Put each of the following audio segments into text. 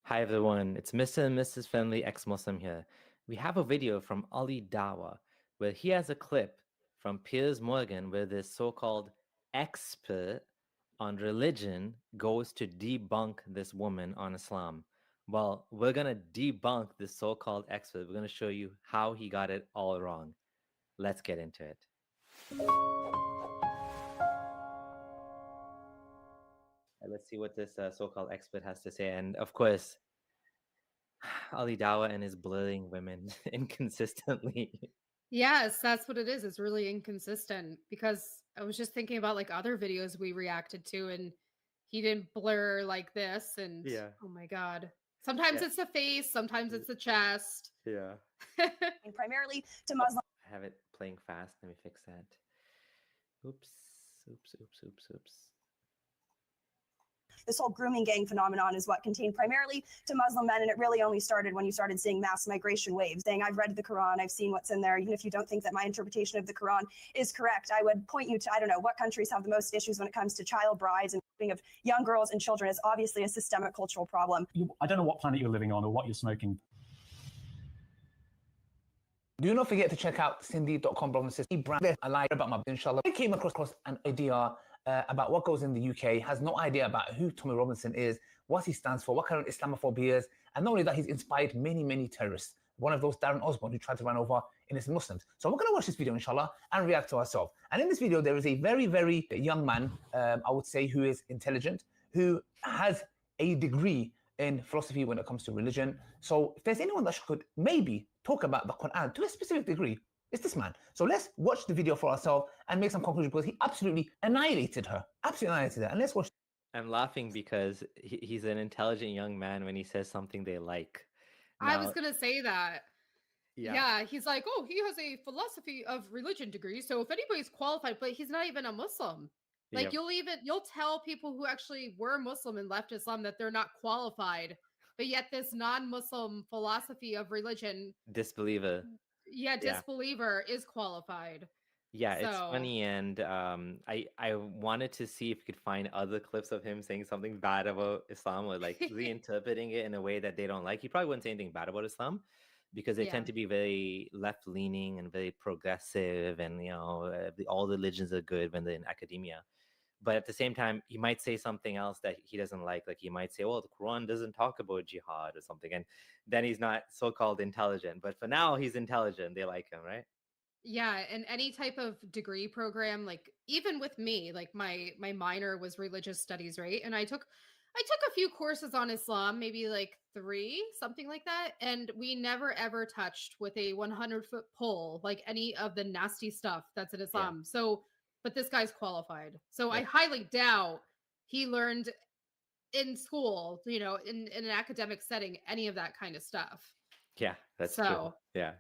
Hi everyone, it's Mr. and Mrs. Friendly Ex-Muslim here. We have a video from Ali Dawa where he has a clip from Piers Morgan where this so-called expert on religion goes to debunk this woman on Islam. Well, we're going to debunk this so-called expert. We're going to show you how he got it all wrong. Let's get into it. Let's see what this so-called expert has to say. And of course, Ali Dawa and his blurring women inconsistently. Yes, that's what it is. It's really inconsistent because I was just thinking about like other videos we reacted to and he didn't blur like this and Yeah. oh my god. Sometimes Yeah. it's the face, sometimes it's the chest. Yeah. Primarily to Muslim. I have it playing fast. Let me fix that. Oops. This whole grooming gang phenomenon is what contained primarily to Muslim men, and it really only started when you started seeing mass migration waves. Saying, I've read the Quran, I've seen what's in there. Even if you don't think that my interpretation of the Quran is correct, I would point you to, I don't know, what countries have the most issues when it comes to child brides and of young girls and children is obviously a systemic cultural problem. I don't know what planet you're living on or what you're smoking. Do not forget to check out Cindy.com, brother and sister. Brand I lied about my inshallah. I came across an idea about what goes in the UK, has no idea about who Tommy Robinson is, what he stands for, what kind of Islamophobia is, and not only that, he's inspired many terrorists. One of those, Darren Osborne, who tried to run over innocent Muslims. So we're going to watch this video, inshallah, and react to ourselves. And in this video, there is a very young man, I would say, who is intelligent, who has a degree in philosophy when it comes to religion. So if there's anyone that could maybe talk about the Quran to a specific degree, it's this man. So let's watch the video for ourselves and make some conclusions, because he absolutely annihilated her. And let's watch. I'm laughing because he's an intelligent young man when he says something they like. I was going to say that. Yeah, he's like, oh, he has a philosophy of religion degree. So if anybody's qualified, but he's not even a Muslim. Like you'll tell people who actually were Muslim and left Islam that they're not qualified, but yet this non-Muslim philosophy of religion, disbeliever is qualified. Yeah, it's funny, and I wanted to see if you could find other clips of him saying something bad about Islam or like reinterpreting it in a way that they don't like. He probably wouldn't say anything bad about Islam because they tend to be very left-leaning and very progressive, and all religions are good when they're in academia. But at the same time, he might say something else that he doesn't like. Like he might say, well, the Quran doesn't talk about jihad or something. And then he's not so-called intelligent. But for now, he's intelligent. They like him, right? Yeah. And any type of degree program, like even with me, like my minor was religious studies, right? And I took a few courses on Islam, maybe like 3, something like that. And we never, ever touched with a 100-foot pole, like any of the nasty stuff that's in Islam. Yeah. So, but this guy's qualified. So I highly doubt he learned in school, in an academic setting, any of that kind of stuff. Yeah, that's true. Yeah.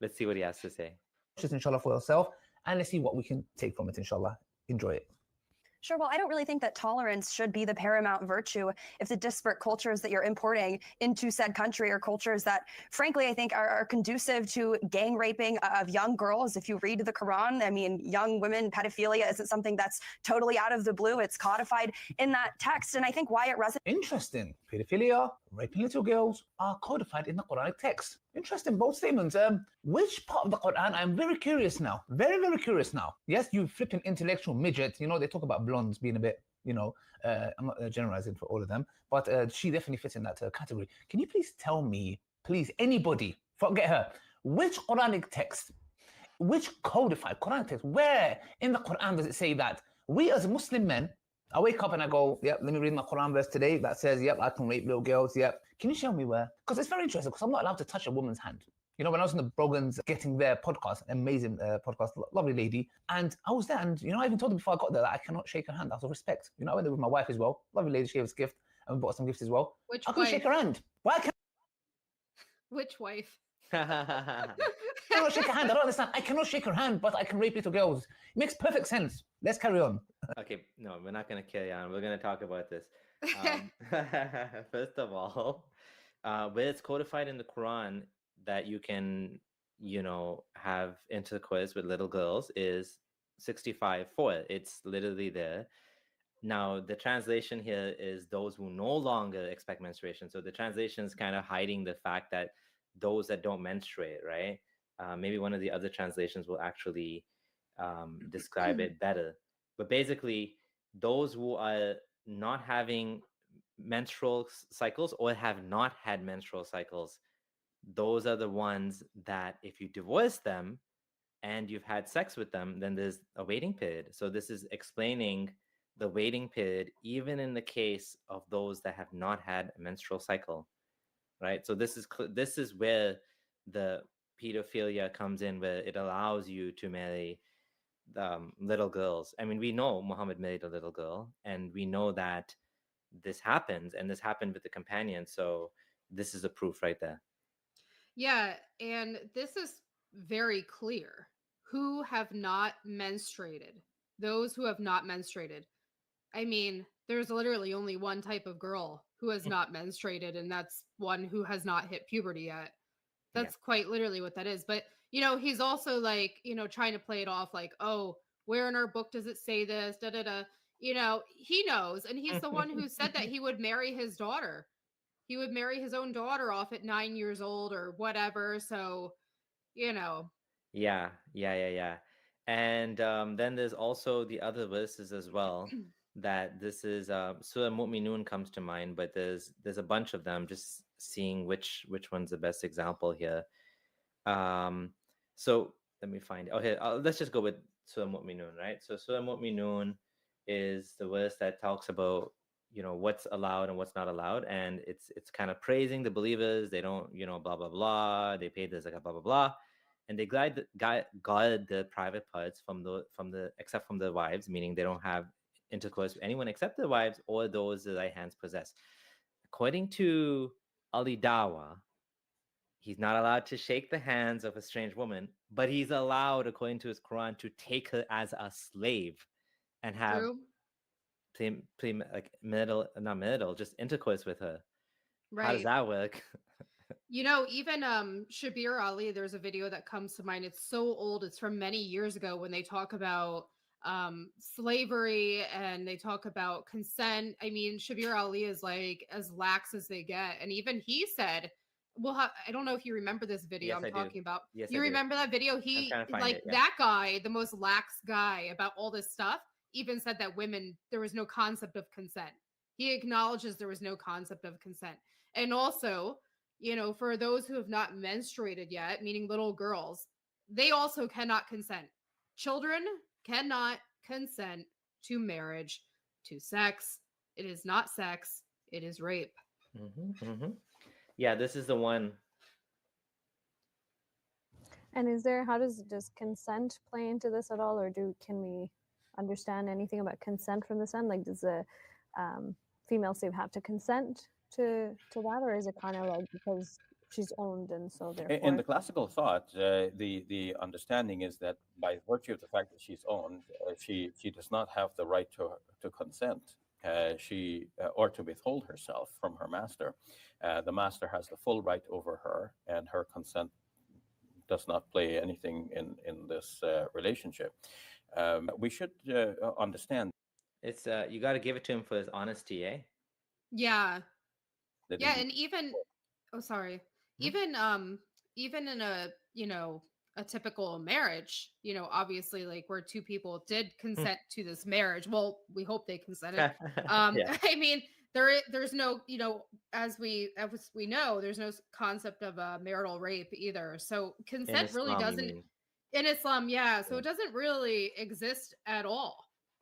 Let's see what he has to say. Just inshallah for yourself, and let's see what we can take from it, inshallah. Enjoy it. Sure. Well, I don't really think that tolerance should be the paramount virtue if the disparate cultures that you're importing into said country are cultures that, frankly, I think are conducive to gang raping of young girls. If you read the Quran, I mean, young women, pedophilia isn't something that's totally out of the blue. It's codified in that text. And I think why it resonates. Interesting. Pedophilia, raping little girls are codified in the Quranic text. Interesting, both statements. Which part of the Quran? I'm very curious now. Very curious now. Yes, you flipping intellectual midget. They talk about blondes being a bit, I'm not generalizing for all of them, but she definitely fits in that category. Can you please tell me, please, anybody, forget her, which Quranic text, which codified Quranic text, where in the Quran does it say that we as Muslim men, I wake up and I go, yep, let me read my Quran verse today that says, yep, I can rape little girls, yep. Can you show me where? Because it's very interesting, because I'm not allowed to touch a woman's hand. When I was in the Brogans Getting There podcast, amazing podcast, lovely lady, and I was there, and I even told her before I got there that I cannot shake her hand out of respect. I went there with my wife as well, lovely lady, she gave us a gift, and we bought some gifts as well. I couldn't shake her hand. Why can't? Which wife? I cannot shake her hand. I don't understand. I cannot shake her hand, but I can rape little girls. It makes perfect sense. Let's carry on. Okay, no, we're not going to carry on. We're going to talk about this. First of all, where it's codified in the Quran that you can, have intercourse with little girls is 65:4. It's literally there. Now, the translation here is those who no longer expect menstruation. So the translation is kind of hiding the fact that those that don't menstruate, right? Maybe one of the other translations will actually describe it better. But basically, those who are not having menstrual cycles or have not had menstrual cycles, those are the ones that if you divorce them and you've had sex with them, then there's a waiting period. So this is explaining the waiting period, even in the case of those that have not had a menstrual cycle, right? So this is where the pedophilia comes in, where it allows you to marry little girls. I mean, we know Muhammad married a little girl, and we know that this happens, and this happened with the companion. So this is a proof right there. Yeah, and this is very clear. Who have not menstruated? Those who have not menstruated. I mean, there's literally only one type of girl who has not menstruated, and that's one who has not hit puberty yet. That's quite literally what that is. But, he's also like, trying to play it off like, oh, where in our book does it say this? Da da da. He knows, and he's the one who said that he would marry his daughter. He would marry his own daughter off at 9 years old or whatever. So, Yeah. And then there's also the other verses as well. That this is Surah Mu'minun comes to mind, but there's a bunch of them. Just seeing which one's the best example here. So let me find it. Okay, let's just go with Surah Mu'minun, right? So Surah Mu'minun is the verse that talks about what's allowed and what's not allowed, and it's kind of praising the believers. They don't blah blah blah. They pay the zakat blah blah blah, and they guard the private parts from the except from the wives, meaning they don't have intercourse with anyone except their wives or those that thy hands possess. According to Ali Dawa, he's not allowed to shake the hands of a strange woman, but he's allowed, according to his Quran, to take her as a slave and have just intercourse with her. Right. How does that work? Even Shabir Ali, there's a video that comes to mind. It's so old. It's from many years ago when they talk about slavery and they talk about consent. I mean, Shabir Ali is like as lax as they get. And even he said, I don't know if you remember this video I'm talking about. Yes, you remember that video? He like that guy, the most lax guy about all this stuff, even said that there was no concept of consent. He acknowledges there was no concept of consent. And also, for those who have not menstruated yet, meaning little girls, they also cannot consent. Children cannot consent to marriage, to sex. It is not sex. It is rape. Yeah, this is the one. And how does consent play into this at all, or can we understand anything about consent from this end? Like, does the female slave have to consent to that, or is it kind of like because she's owned and so therefore? In the classical thought, the understanding is that by virtue of the fact that she's owned, she does not have the right to consent. Or to withhold herself from her master. The master has the full right over her, and her consent does not play anything in this relationship. We should understand. It's you got to give it to him for his honesty, eh? Yeah. And even even in a typical marriage, obviously, like where two people did consent to this marriage. Well, we hope they consented. I mean, there's no, as we know, there's no concept of marital rape either. So consent really doesn't in Islam. Yeah. So it doesn't really exist at all.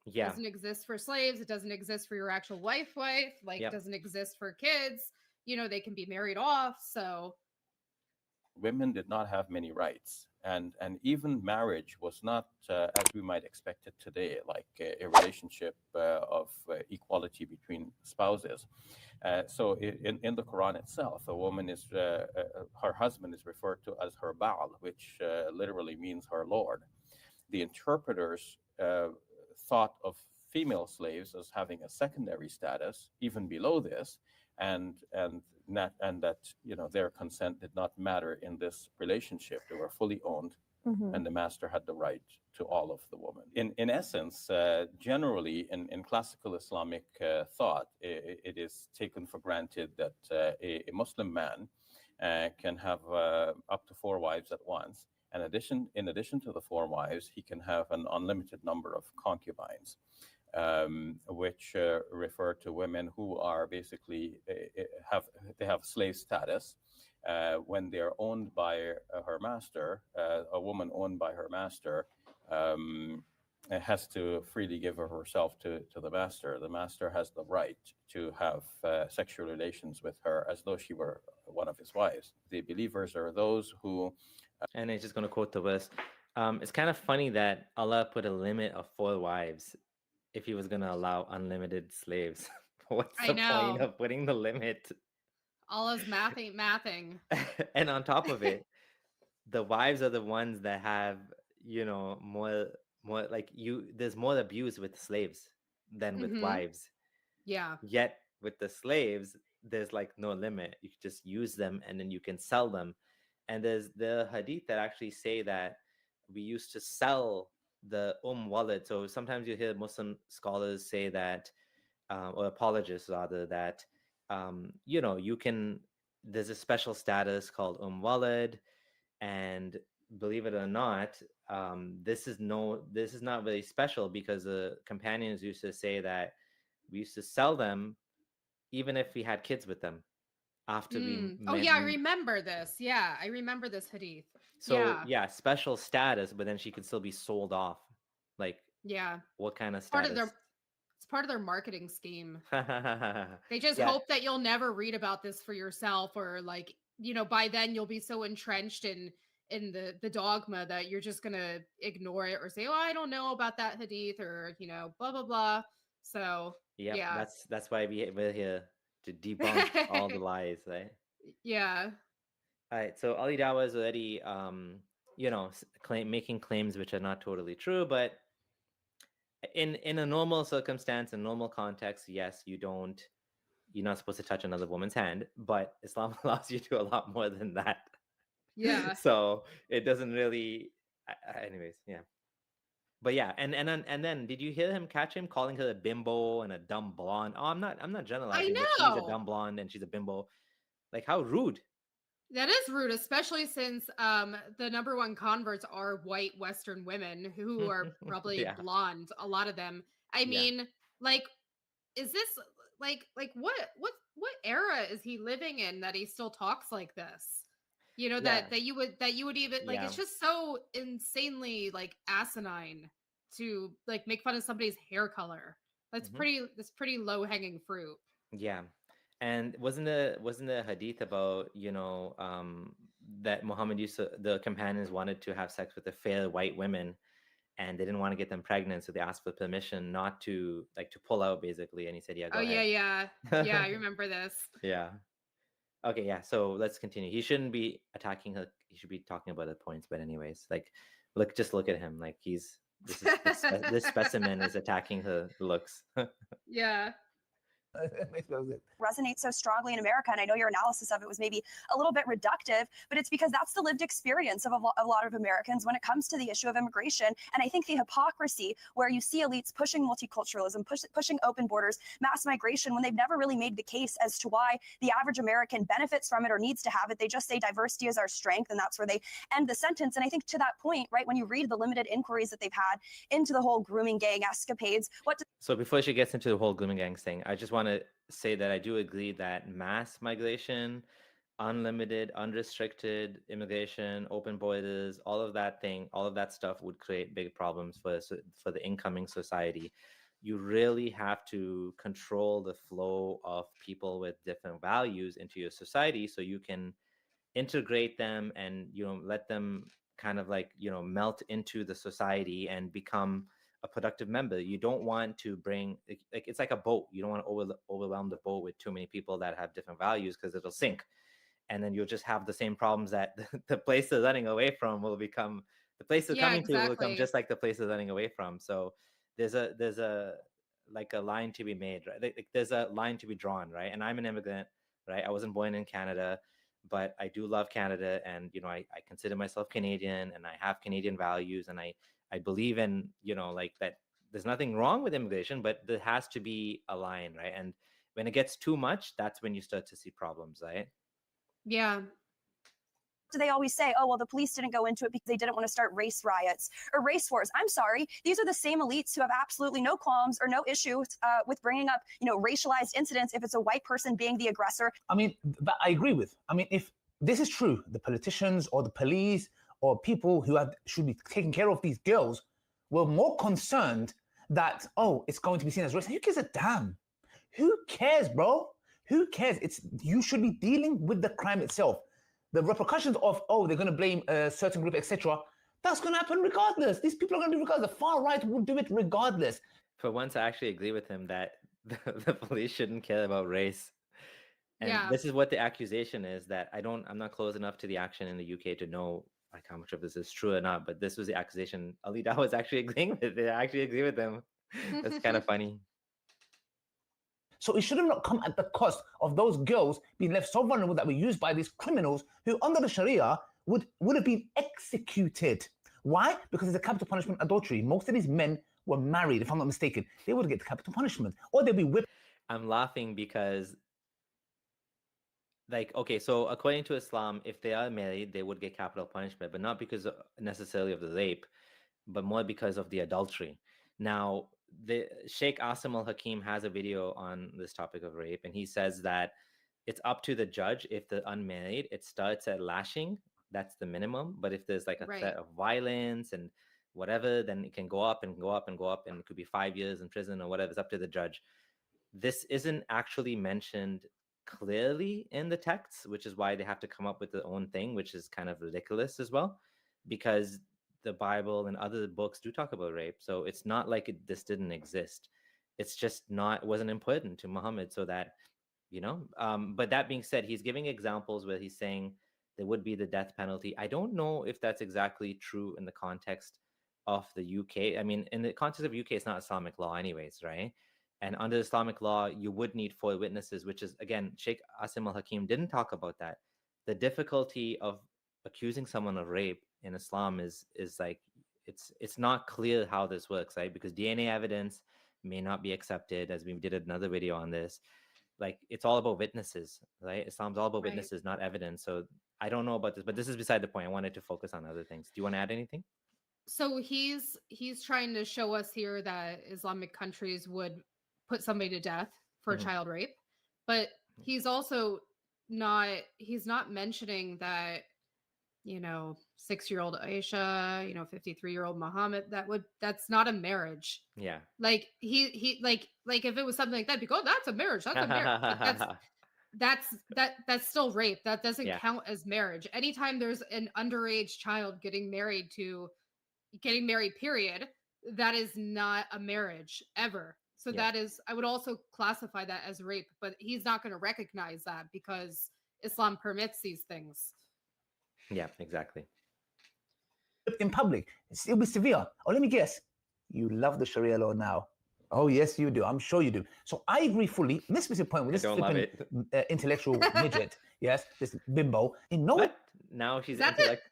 Yeah. It doesn't exist for slaves. It doesn't exist for your actual wife. Like it doesn't exist for kids. They can be married off. So women did not have many rights, and even marriage was not as we might expect it today, like a relationship of equality between spouses. So in the Quran itself, a woman is her husband is referred to as her Baal, which literally means her Lord. The interpreters thought of female slaves as having a secondary status even below this, and that their consent did not matter in this relationship. They were fully owned Mhm. and the master had the right to all of the woman. In essence, generally in classical Islamic thought, it is taken for granted that a Muslim man can have up to 4 wives at once. And in addition to the 4 wives, he can have an unlimited number of concubines, which refer to women who are basically have slave status. When they are owned by her master, a woman owned by her master has to freely give of herself to the master. The master has the right to have sexual relations with her as though she were one of his wives. The believers are those who. And it's just going to quote the verse. It's kind of funny that Allah put a limit of 4 wives if he was going to allow unlimited slaves. What's I the point know. of putting the limit? Allah's mathing. And on top of it, the wives are the ones that have, more like there's more abuse with slaves than with Mm-hmm. wives. Yeah. Yet with the slaves, there's like no limit. You can just use them and then you can sell them. And there's the hadith that actually say that we used to sell the wallet. So sometimes you hear Muslim scholars say that, or apologists rather, that you can. There's a special status called walad, and believe it or not, this is not really special because the companions used to say that we used to sell them even if we had kids with them after we Oh yeah, I remember this. Yeah, I remember this hadith. So yeah, special status, but then she could still be sold off. Like, yeah, what kind of status? It's part of their marketing scheme. They just hope that you'll never read about this for yourself, or like, by then you'll be so entrenched in the dogma that you're just gonna ignore it or say, oh, I don't know about that hadith, or blah blah blah. So yeah, that's why we're here to debunk all the lies, right? Yeah. All right, so Ali Dawah is already making claims which are not totally true, but in a normal circumstance, in normal context, yes, you're not supposed to touch another woman's hand, but Islam allows you to a lot more than that. Yeah. So it doesn't really anyways, yeah. But yeah, and then did you hear him catch him calling her a bimbo and a dumb blonde? Oh, I'm not generalizing, but she's a dumb blonde and she's a bimbo. Like, how rude. That is rude, especially since the number one converts are white Western women who are probably blonde, a lot of them. I mean, like, is this like what era is he living in that he still talks like this? That you would even like, it's just so insanely like asinine to like make fun of somebody's hair color. That's pretty low hanging fruit. Yeah. And wasn't the hadith about, that Muhammad the companions wanted to have sex with the fair white women and they didn't want to get them pregnant, so they asked for permission not to pull out basically, and he said, yeah, go ahead. Yeah, I remember this. Yeah. Okay, yeah, so let's continue. He shouldn't be attacking her. He should be talking about the points, but anyways, like, just look at him. Like, this specimen is attacking her looks. Yeah. Resonates so strongly in America, and I know your analysis of it was maybe a little bit reductive, but it's because that's the lived experience of a lot of Americans when it comes to the issue of immigration. And I think the hypocrisy where you see elites pushing multiculturalism, pushing open borders, mass migration, when they've never really made the case as to why the average American benefits from it or needs to have it. They just say diversity is our strength, and that's where they end the sentence. And I think to that point, right, when you read the limited inquiries that they've had into the whole grooming gang escapades, So before she gets into the whole grooming gang thing, I just want to say that I do agree that mass migration, unlimited, unrestricted immigration, open borders, all of that stuff would create big problems for the incoming society. You really have to control the flow of people with different values into your society so you can integrate them and let them kind of melt into the society and become a productive member. You don't want to bring it's like a boat. You don't want to overwhelm the boat with too many people that have different values, because it'll sink, and then you'll just have the same problems that the place they're running away from will become the place they're coming to will become just like the place they're running away from. So there's a like a line to be made, right? Like there's a line to be drawn, right? And I'm an immigrant, right? I wasn't born in Canada. but I do love Canada, and I consider myself Canadian, and I have Canadian values, and I believe in like that. There's nothing wrong with immigration, but there has to be a line, right? And when it gets too much, that's when you start to see problems, right? Yeah. Do they always say, oh, well, the police didn't go into it because they didn't want to start race riots or race wars? I'm sorry. These are the same elites who have absolutely no qualms or no issues with bringing up, racialized incidents if it's a white person being the aggressor. I mean, that I agree with. I mean, if this is true, the politicians or the police or people who should be taking care of these girls were more concerned that, oh, it's going to be seen as racist. Who gives a damn? Who cares, bro? Who cares? You should be dealing with the crime itself. The repercussions of, oh, they're going to blame a certain group, etc. That's going to happen regardless. These people are going to do regardless. The far right will do it regardless. For once, I actually agree with him that the police shouldn't care about race. And this is what the accusation is, that I'm not close enough to the action in the UK to know like how much of this is true or not. But this was the accusation Ali Dawah was actually agreeing with. I actually agree with them. That's kind of funny. So it should have not come at the cost of those girls being left so vulnerable that were used by these criminals who, under the Sharia, would have been executed. Why? Because it's a capital punishment adultery. Most of these men were married, if I'm not mistaken. They would get the capital punishment, or they'd be whipped. I'm laughing because, like, okay, so according to Islam, if they are married, they would get capital punishment, but not because necessarily of the rape, but more because of the adultery. Now, the Sheikh Asim al-Hakim has a video on this topic of rape, and he says that it's up to the judge. If they're unmarried, it starts at lashing. That's the minimum. But if there's like a threat of violence and whatever, then it can go up and go up and go up, and it could be 5 years in prison or whatever. It's up to the judge. This isn't actually mentioned clearly in the text, which is why they have to come up with their own thing, which is kind of ridiculous as well, because the Bible and other books do talk about rape. So it's not like this didn't exist. It's just wasn't important to Muhammad, so that, but that being said, he's giving examples where he's saying there would be the death penalty. I don't know if that's exactly true in the context of the UK. I mean, in the context of UK, it's not Islamic law anyways, right? And under Islamic law, you would need 4 witnesses, which is, again, Sheikh Asim al-Hakim didn't talk about that. The difficulty of accusing someone of rape in Islam is like, it's not clear how this works, right? Because DNA evidence may not be accepted, as we did another video on this. Like, it's all about witnesses, right? Islam's all about witnesses, not evidence. So I don't know about this, but this is beside the point. I wanted to focus on other things. Do you want to add anything? So he's trying to show us here that Islamic countries would put somebody to death for child rape, but he's also he's not mentioning that 6-year-old Aisha, 53-year-old Muhammad, that's not a marriage. Yeah. Like he like if it was something like that, be that's a marriage. That's a marriage. That's still rape. That doesn't count as marriage. Anytime there's an underage child getting married, period, that is not a marriage ever. So that is, I would also classify that as rape, but he's not going to recognize that because Islam permits these things. Yeah, exactly. In public, it'll be severe. Oh, let me guess. You love the Sharia law now. Oh, yes, you do. I'm sure you do. So I agree fully. This is the point with this flipping intellectual midget. Yes, this bimbo. What? Now she's intellect.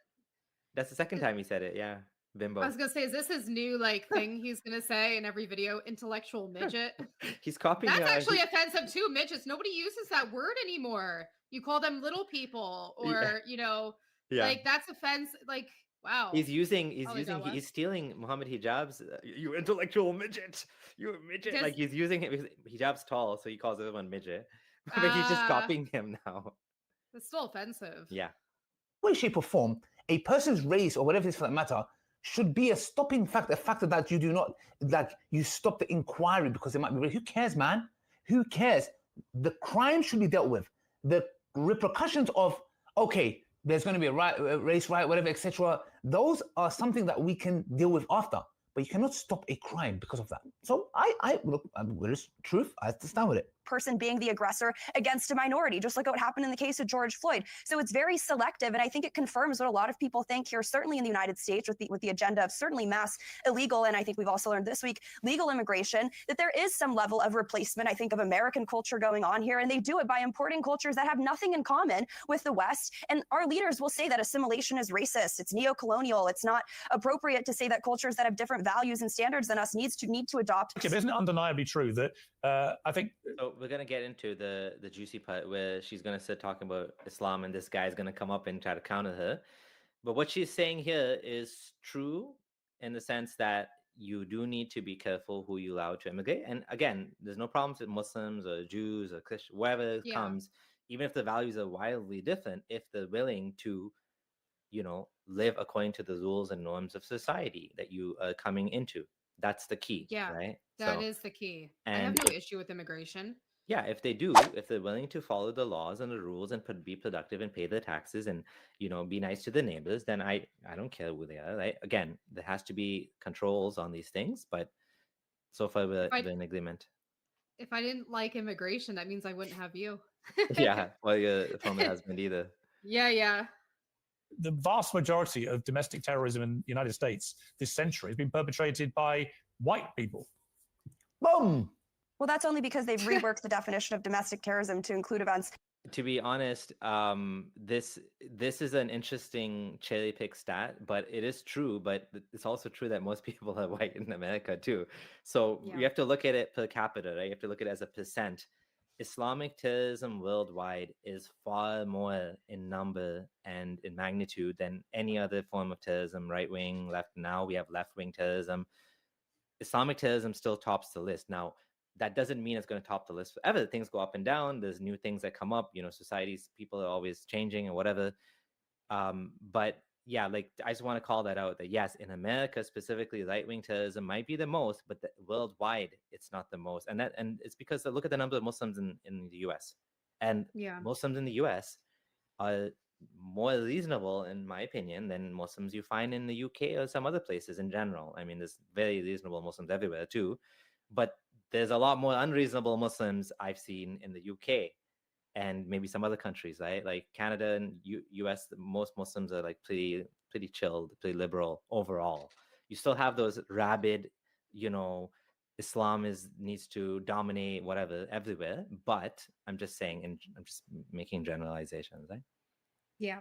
That's the second time he said it. Yeah, bimbo. I was gonna say, is this his new thing he's gonna say in every video? Intellectual midget. He's copying. That's actually offensive too. Midgets. Nobody uses that word anymore. You call them little people, or like that's offense. Like, wow. He's stealing Muhammad Hijab's. You intellectual midget. You midget. Like he's using it because Hijab's tall, so he calls everyone midget. But he's just copying him now. That's still offensive. Yeah. Way, shape, or form, a person's race or whatever it is for that matter should be a stopping factor, a factor that you do not, that you stop the inquiry because it might be. Who cares, man? Who cares? The crime should be dealt with. The repercussions of, okay, there's going to be a race riot, whatever, etc. Those are something that we can deal with after, but you cannot stop a crime because of that. So I look, there is truth. I have to stand with it. person being the aggressor against a minority, just like what happened in the case of George Floyd. So it's very selective, and I think it confirms what a lot of people think here, certainly in the United States, with the agenda of certainly mass illegal, and I think we've also learned this week, legal immigration, that there is some level of replacement, I think, of American culture going on here, and they do it by importing cultures that have nothing in common with the West. And our leaders will say that assimilation is racist, it's neo-colonial, it's not appropriate to say that cultures that have different values and standards than us need to adopt. Okay, but isn't it undeniably true that I think So we're gonna get into the juicy part where she's gonna start talking about Islam, and this guy's gonna come up and try to counter her. But what she's saying here is true in the sense that you do need to be careful who you allow to immigrate. And again, there's no problems with Muslims or Jews or Christians, wherever it Yeah. comes, even if the values are wildly different, if they're willing to, live according to the rules and norms of society that you are coming into. That's the key. Yeah, Right. that is the key. I have and no if- issue with immigration. yeah, if they're willing to follow the laws and the rules and be productive and pay their taxes and be nice to the neighbors, then I don't care who they are. Right? Again, there has to be controls on these things, but so far we're in agreement. If I didn't like immigration, that means I wouldn't have you. Yeah, well, you're from my husband either. Yeah. the vast majority of domestic terrorism in the United States this century has been perpetrated by white people. Boom. Well, that's only because they've reworked the definition of domestic terrorism to include events. To be honest, this is an interesting cherry pick stat, but it is true. But it's also true that most people are white in America too. So Yeah. you have to look at it per capita, right? You have to look at it as a percent. Islamic terrorism worldwide is far more in number and in magnitude than any other form of terrorism, right wing, left. Now we have left wing terrorism. Islamic terrorism still tops the list. Now, that doesn't mean it's going to top the list forever. Things go up and down. There's new things that come up. Societies, people are always changing and whatever. But yeah, like I just want to call that out. That yes, in America specifically, right-wing terrorism might be the most, but worldwide, it's not the most. And it's because look at the number of Muslims in the U.S. And Yeah. Muslims in the U.S. are more reasonable, in my opinion, than Muslims you find in the UK or some other places in general. I mean, there's very reasonable Muslims everywhere too, but there's a lot more unreasonable Muslims I've seen in the UK and maybe some other countries, right? Like Canada and US, most Muslims are like pretty chilled, pretty liberal overall. You still have those rabid, Islam needs to dominate whatever everywhere. But I'm just saying, and I'm just making generalizations, right? Yeah.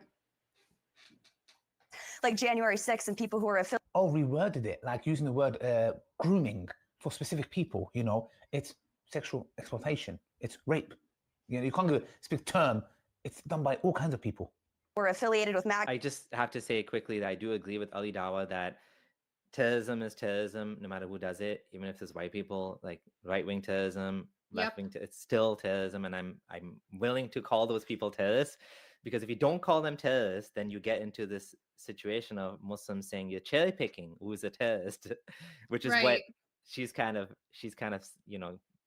Like January 6th and people who are affiliated. Oh, reworded it, like using the word grooming for specific people. It's sexual exploitation. It's rape. You can't give a specific term. It's done by all kinds of people. Or affiliated with MAGA. I just have to say quickly that I do agree with Ali Dawa that terrorism is terrorism, no matter who does it, even if it's white people, like right-wing terrorism, left-wing, it's still terrorism, and I'm willing to call those people terrorists, because if you don't call them terrorists, then you get into this situation of Muslims saying you're cherry picking who's a terrorist, which is what Right. she's kind of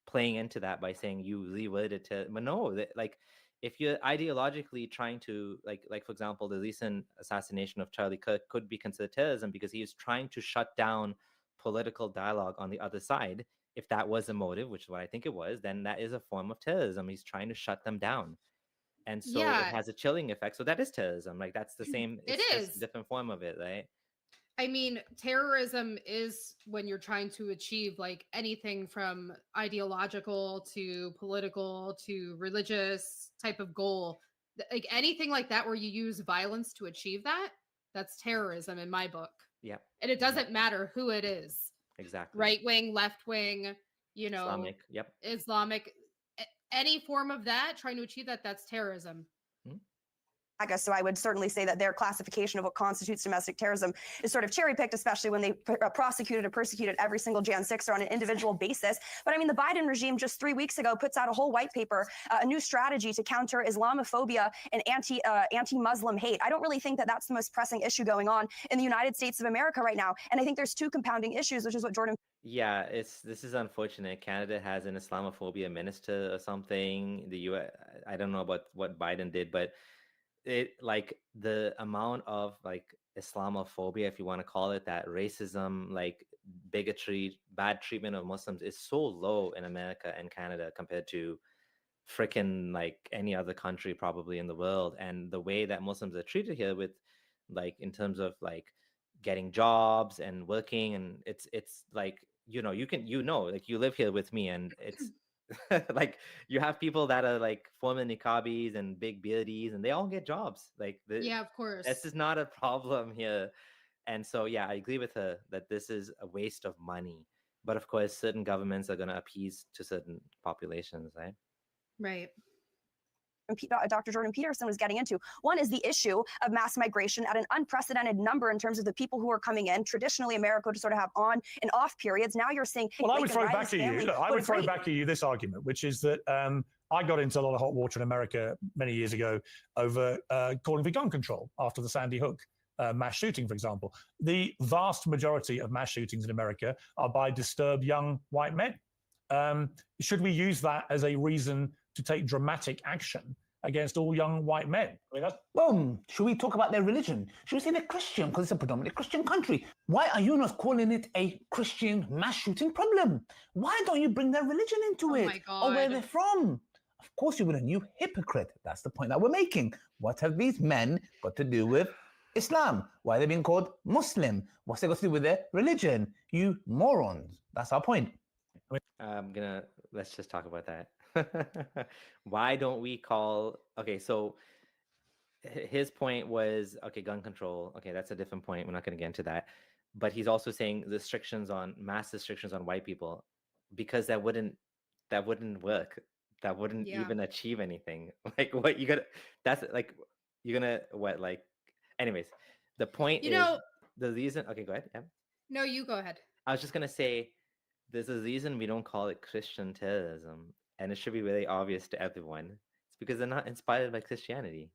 playing into that by saying you reworded to, but no, like if you're ideologically trying to like for example, the recent assassination of Charlie Kirk could be considered terrorism because he was trying to shut down political dialogue on the other side. If that was the motive, which is what I think it was, then that is a form of terrorism. He's trying to shut them down. And so Yeah. it has a chilling effect. So that is terrorism. Like that's the same. It It's just is. a different form of it, right? I mean, terrorism is when you're trying to achieve like anything from ideological to political to religious type of goal. Like anything like that where you use violence to achieve that, that's terrorism in my book. Yeah, And it doesn't matter who it is. exactly. Right wing, left wing, Islamic. Yep. Islamic, any form of that, trying to achieve that, that's terrorism. So I would certainly say that their classification of what constitutes domestic terrorism is sort of cherry-picked, especially when they prosecuted or persecuted every single Jan 6er on an individual basis. But I mean, the Biden regime just 3 weeks ago puts out a whole white paper, a new strategy to counter Islamophobia and anti-Muslim hate. I don't really think that that's the most pressing issue going on in the United States of America right now. And I think there's two compounding issues, which is what Jordan Yeah, this is unfortunate. Canada has an Islamophobia minister or something. The US, I don't know about what Biden did, but it like the amount of like Islamophobia, if you want to call it that, racism, like bigotry, bad treatment of Muslims is so low in America and Canada compared to freaking like any other country probably in the world. And the way that Muslims are treated here with like in terms of like getting jobs and working, and it's like, you know, like you live here with me, and it's like you have people that are like former niqabis and big beardies, and they all get jobs. Like Yeah, of course. this is not a problem here. And so yeah, I agree with her that this is a waste of money. But of course, certain governments are going to appease to certain populations, right? Right. Dr. Jordan Peterson was getting into. One is the issue of mass migration at an unprecedented number in terms of the people who are coming in. Traditionally, America would sort of have on and off periods. Now you're seeing. Well, I would throw back to you. Look, I would throw back to you this argument, which is that I got into a lot of hot water in America many years ago over calling for gun control after the Sandy Hook mass shooting, for example. The vast majority of mass shootings in America are by disturbed young white men. Should we use that as a reason to take dramatic action against all young white men? I mean, Boom. Should we talk about their religion? Should we say they're Christian because it's a predominantly Christian country? Why are you not calling it a Christian mass shooting problem? Why don't you bring their religion into it? My Or where God. they're from? Of course you wouldn't. You hypocrite. That's the point that we're making. What have these men got to do with Islam? Why are they being called Muslim? What's they got to do with their religion? You morons. That's our point. Let's just talk about that. Why don't we call, okay, so his point was, okay, gun control. Okay, that's a different point. We're not going to get into that. But he's also saying mass restrictions on white people, because that wouldn't work. That wouldn't Yeah. even achieve anything. Like what you gotta, that's like, you're gonna, what, like, anyways, the point You is, know- the reason, okay, go ahead. Yeah. No, you go ahead. I was just gonna say, there's a reason we don't call it Christian terrorism, and it should be really obvious to everyone. It's because they're not inspired by Christianity.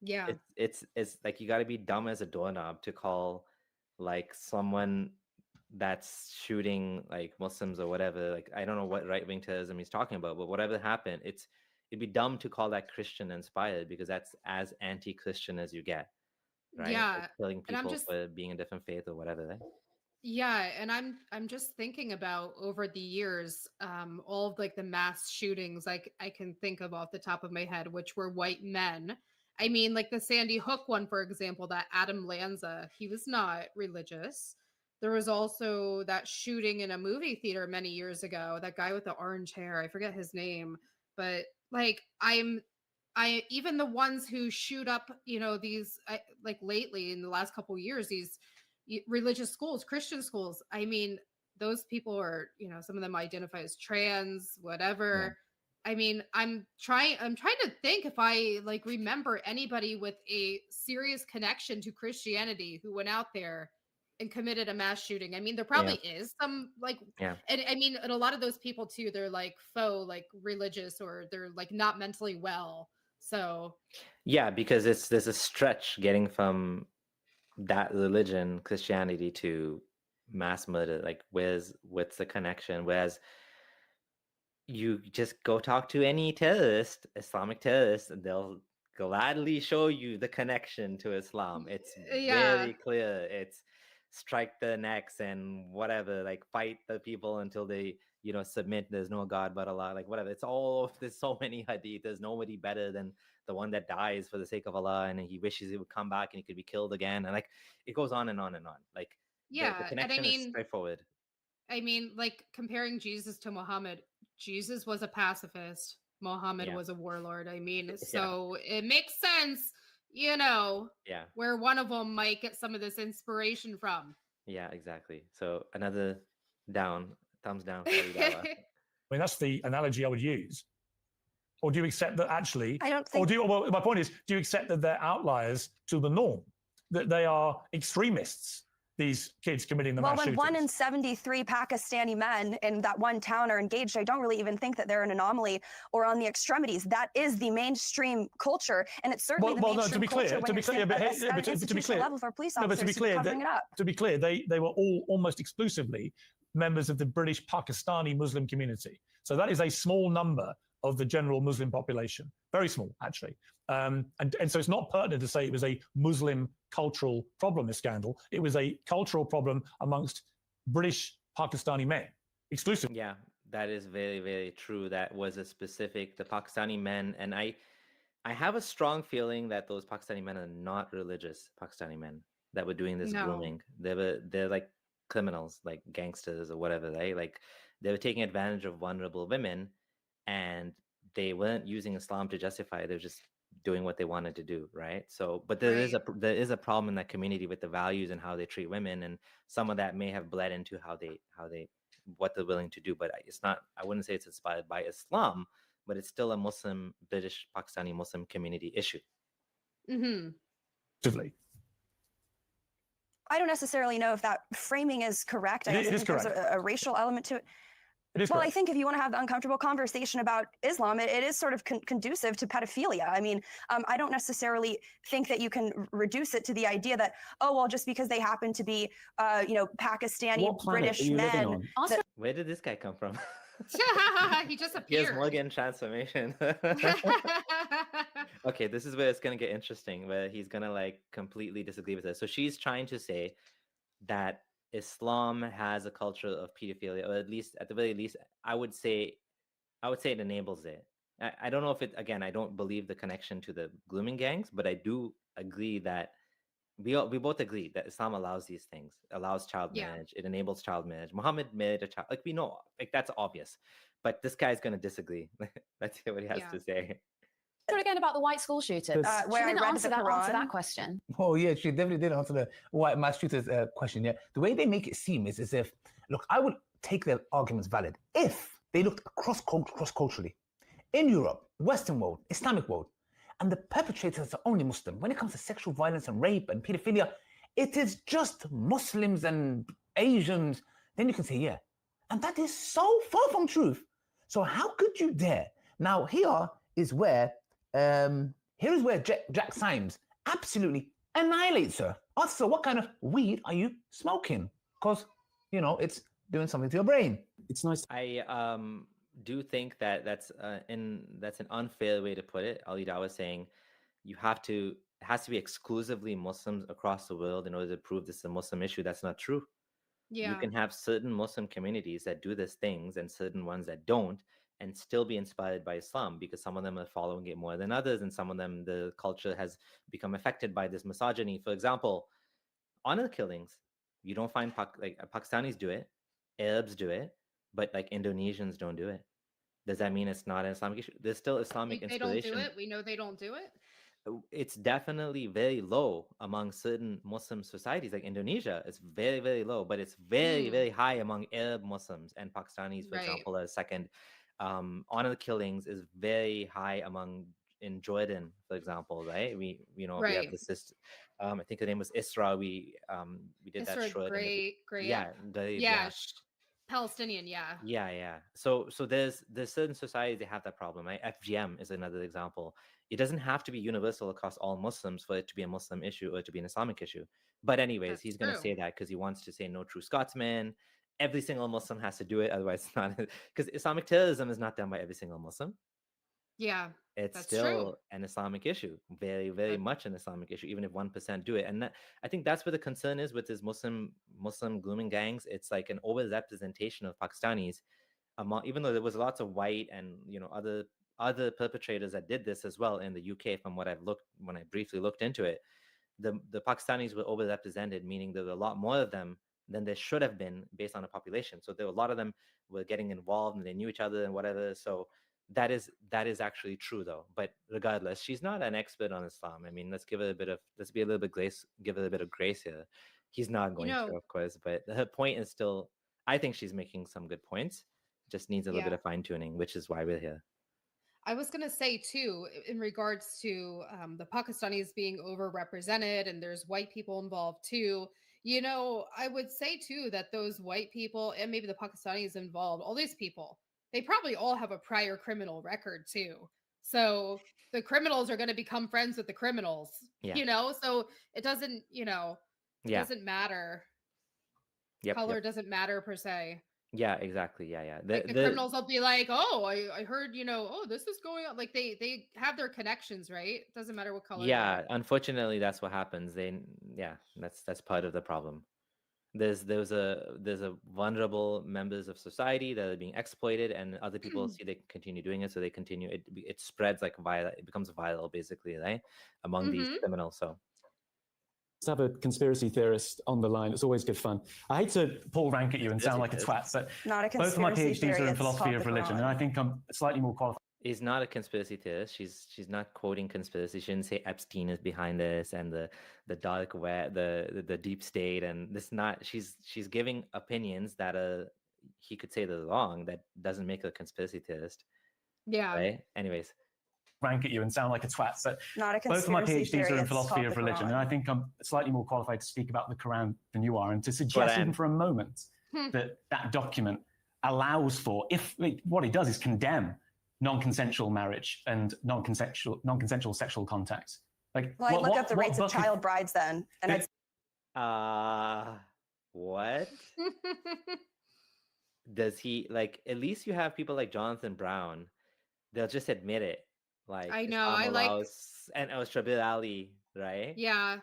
Yeah. It's like you got to be dumb as a doorknob to call like someone that's shooting like Muslims or whatever. Like I don't know what right wing terrorism he's talking about, but whatever happened, it'd be dumb to call that Christian inspired, because that's as anti-Christian as you get, right? Yeah, Like killing and I'm people just- for being a different faith or whatever. Right? Yeah, and I'm just thinking about over the years, all of like the mass shootings like I can think of off the top of my head, which were white men. I mean, like the Sandy Hook one, for example, that Adam Lanza, he was not religious. There was also that shooting in a movie theater many years ago, that guy with the orange hair, I forget his name, but like even the ones who shoot up, you know, these like lately in the last couple of years, these religious schools, Christian schools. I mean, those people are, you know, some of them identify as trans, whatever. I mean, I'm trying to think if I like remember anybody with a serious connection to Christianity who went out there and committed a mass shooting. I mean, there probably is some like, Yeah. and I mean, and a lot of those people too, they're like faux, like religious, or they're like not mentally well. So Yeah, because there's a stretch getting from that religion, Christianity, to mass murder. Like what's the connection? Whereas you just go talk to any terrorist, Islamic terrorist, and they'll gladly show you the connection to Islam. It's Yeah. very clear. It's strike their necks and whatever, like fight the people until they, you know, submit. There's no God but Allah, like whatever. There's so many hadith. There's nobody better than the one that dies for the sake of Allah, and he wishes he would come back and he could be killed again. And like it goes on and on and on. Like yeah, the and I connection is mean, straightforward. like comparing Jesus to Muhammad, Jesus was a pacifist, Muhammad Yeah. was a warlord. I mean, so it makes sense, you know, Yeah. where one of them might get some of this inspiration from. Yeah, exactly. So another thumbs down for you, Dawa. I mean, that's the analogy I would use. Or do you accept that actually? I don't Or think. do you? Well, my point is, do you accept that they're outliers to the norm? That they are extremists? These kids committing the Well, mass when shootings. 1 in 73 Pakistani men in that one town are engaged, I don't really even think that they're an anomaly or on the extremities. That is the mainstream culture, and it's certainly Well, the no, mainstream to be clear, culture when to be you're clear, saying but at hey, a but to be institutional clear- level for police No, but officers to be who are clear, covering it up. to be clear, they were all almost exclusively members of the British Pakistani Muslim community. So that is a small number of the general Muslim population, very small actually. And so it's not pertinent to say it was a Muslim cultural problem, this scandal. It was a cultural problem amongst British Pakistani men exclusively. Yeah, that is very, very true. That was a specific the Pakistani men, and I have a strong feeling that those Pakistani men are not religious Pakistani men that were doing this No. grooming. They're like criminals, like gangsters or whatever, right? Like they were taking advantage of vulnerable women, and they weren't using Islam to justify it. They're just doing what they wanted to do, right? So, but there is Right. there is a problem in that community with the values and how they treat women, and some of that may have bled into how they what they're willing to do. But it's not. I wouldn't say it's inspired by Islam, but it's still a Muslim, British, Pakistani Muslim community issue. Mm-hmm. Exclusively. I don't necessarily know if that framing is correct. I It also is think there's correct. a racial element to it. It is Well, I correct. think if you want to have the uncomfortable conversation about Islam, it is sort of conducive to pedophilia. I mean, I don't necessarily think that you can reduce it to the idea that, oh, well, just because they happen to be, Pakistani, What planet British are you living men. on? Also, Where did this guy come from? He just Here's appeared. Morgan transformation. Okay, this is where it's gonna get interesting, where he's gonna like completely disagree with her. So she's trying to say that Islam has a culture of pedophilia, or at the very least, I would say it enables it. I don't know if it again, I don't believe the connection to the grooming gangs, but I do agree that we both agree that Islam allows these things, allows child Yeah. marriage, it enables child marriage. Muhammad married a child, like we know, like that's obvious. But this guy's gonna disagree. Let's hear what he has Yeah. to say. again about the white school shooter. Yes. Where She I didn't read answer the that Quran. question. Oh yeah, she definitely did answer the white mass shooter's question. Yeah, the way they make it seem is as if, look, I would take their arguments valid if they looked cross culturally in Europe, Western world, Islamic world, and the perpetrators are only Muslim. When it comes to sexual violence and rape and pedophilia, it is just Muslims and Asians. Then you can say yeah, and that is so far from truth. So how could you dare? Now here is where Jack Symes absolutely annihilates her. Asks her, what kind of weed are you smoking? Because, it's doing something to your brain. It's nice. I do think that that's an unfair way to put it. Ali Dawah was saying it has to be exclusively Muslims across the world in order to prove this is a Muslim issue. That's not true. You Yeah. can have certain Muslim communities that do these things and certain ones that don't, and still be inspired by Islam, because some of them are following it more than others, and some of them the culture has become affected by this misogyny. For example, honor killings, you don't find Pakistanis do it, Arabs do it, but like Indonesians don't do it. Does that mean it's not an Islamic issue? There's still Islamic They don't inspiration. do it. We know they don't do it. It's definitely very low among certain Muslim societies, like Indonesia. It's very, very low, but it's very, very high among Arab Muslims, and Pakistanis, for Right. example, are second. Honor killings is very high in Jordan, for example, right? We have Right. the sister. I think her name was Isra. We did that Isra short. Great. Yeah, Yeah. Palestinian. Yeah. yeah. So there's certain societies that have that problem, right? FGM is another example. It doesn't have to be universal across all Muslims for it to be a Muslim issue or to be an Islamic issue. But anyways, That's he's going to true. say that because he wants to say no true Scotsman. Every single Muslim has to do it, otherwise it's not. Because Islamic terrorism is not done by every single Muslim. Yeah. It's That's still true. an Islamic issue, very, very That- much an Islamic issue, even if 1% do it. And I think that's where the concern is with this Muslim grooming gangs. It's like an overrepresentation of Pakistanis, even though there was lots of white and other perpetrators that did this as well in the UK. From what when I briefly looked into it, the Pakistanis were overrepresented, meaning there were a lot more of them than there should have been based on the population. So there were a lot of them were getting involved and they knew each other and whatever. So that is actually true though. But regardless, she's not an expert on Islam. I mean, let's be a little bit grace, give her a bit of grace here. He's not going to, of course, but her point is still, I think she's making some good points. Just needs a little bit of fine tuning, which is why we're here. I was going to say too, in regards to the Pakistanis being overrepresented and there's white people involved too. I would say too that those white people and maybe the Pakistanis involved, all these people, they probably all have a prior criminal record too. So the criminals are going to become friends with the criminals, so it doesn't, doesn't matter. Color doesn't matter per se. Yeah, exactly. Yeah. The criminals will be like, oh, I heard, this is going on. Like they have their connections, right? It doesn't matter what color. Yeah, unfortunately, that's what happens. That's part of the problem. there's a vulnerable members of society that are being exploited, and other people see they can continue doing it, so they continue. It spreads like viral. It becomes viral, basically, right, among these criminals. So. Let's have a conspiracy theorist on the line. It's always good fun. I hate to pull rank at you and sound like a twat, but Not a both of my conspiracy PhDs are theory, in it's philosophy called of the religion, Quran. and I think I'm slightly more qualified. Is not a conspiracy theorist. She's not quoting conspiracy. She didn't say Epstein is behind this and the dark web, the deep state, and this not. She's giving opinions that he could say they're wrong. That doesn't make her a conspiracy theorist. Yeah. Right. Anyways. Rank at you and sound like a twat, but Not a both of my conspiracy PhDs theory, are in it's philosophy called of the religion, Quran. and I think I'm slightly more qualified to speak about the Quran than you are, and to suggest even for a moment that document allows for, what it does is condemn non-consensual marriage and non-consensual sexual contact. Like, Well, I'd look up the rates of book child brides then, and I'd What? Does he like? At least you have people like Jonathan Brown. They'll just admit it. Like I know. Islam I like. allows- and it was Shabir Ali, right? Yeah.